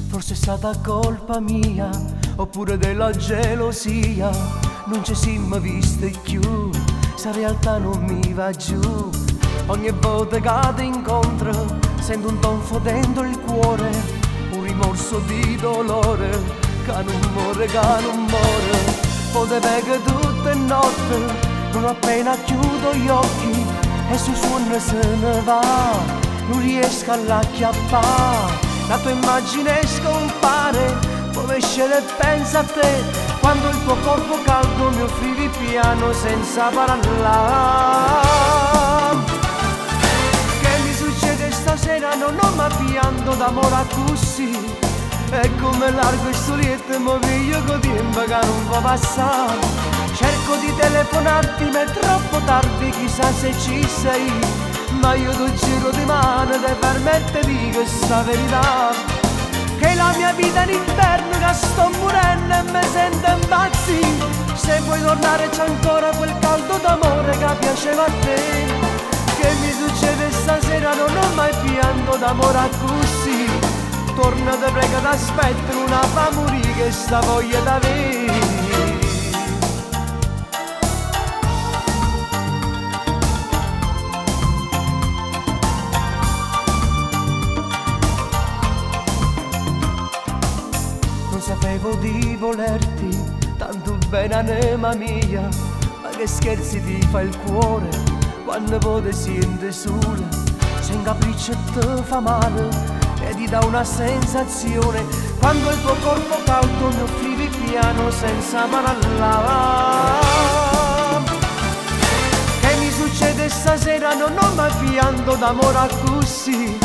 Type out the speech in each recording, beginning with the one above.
Forse è stata colpa mia, oppure della gelosia. Non ci siamo viste più, sta realtà non mi va giù. Ogni volta che ti incontro sento un tonfo dentro il cuore, un rimorso di dolore che non muore. Poteva che tutte notte, non appena chiudo gli occhi e sul suono se ne va, non riesco a l'acchiappare. La tua immagine scompare, poi scende e pensa a te, quando il tuo corpo caldo mi offrivi piano senza parlare. Che mi succede stasera? Non ho mai pianto d'amore a così, è come largo e solietto, ma veglio con tempo che non va passare. Cerco di telefonarti ma è troppo tardi, chissà se ci sei, ma io ti giro di mano e permette di questa verità, che la mia vita è l'inverno, che sto morendo e mi sento impazzire. Se vuoi tornare c'è ancora quel caldo d'amore che piaceva a te. Che mi succede stasera? Non ho mai pianto d'amore a così. Torna, te prego, t'aspetto, non fa morire che sta voglia d'avere. Non sapevo di volerti tanto bene, anima mia, ma che scherzi ti fa il cuore quando poi ti senti sola. Se un capriccio ti fa male e ti dà una sensazione, quando il tuo corpo caldo mi offrivi piano senza parlare. Che mi succede stasera? Non ho mai pianto d'amore a così,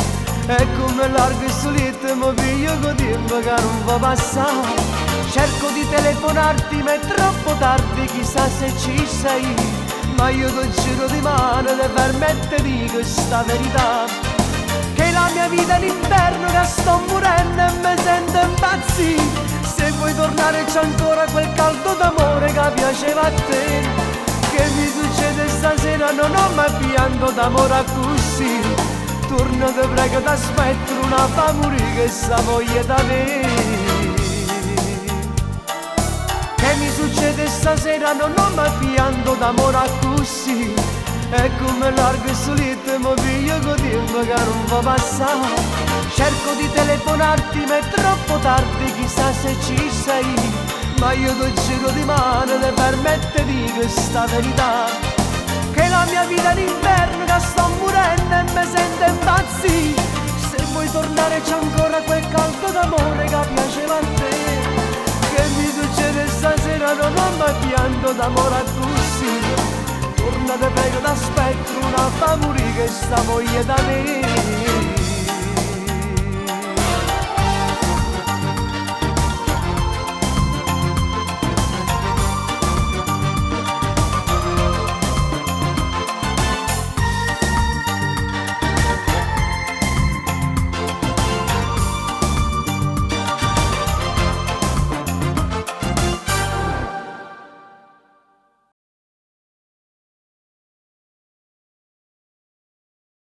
è come largo e solietto, ma piglio con tempo che non va passare. Cerco di telefonarti ma è troppo tardi, chissà se ci sei, ma io ti giro di mano e permette di questa verità, che la mia vita è l'inverno, che sto morendo e mi sento impazzire. Se vuoi tornare c'è ancora quel caldo d'amore che piaceva a te. Che mi succede stasera? Non ho mai pianto d'amore a così. Torna, te prego, t'aspetto, non fa morire che sta voglia d'avere. Che mi succede stasera? Non ho mai pianto d'amore a così, è come largo e solietto, ma piglio con tempo che non va passare. Cerco di telefonarti ma è troppo tardi, chissà se ci sei, ma io ti giro di mano e permette di questa verità, che la mia vita è l'inverno, che sto morendo e mi sento impazzire. Se vuoi tornare c'è ancora quel caldo d'amore che piaceva a te. Che mi succede stasera? Non ho mai pianto d'amore a così. Torna, te prego, t'aspetto, non fa morire che sta voglia d'avere.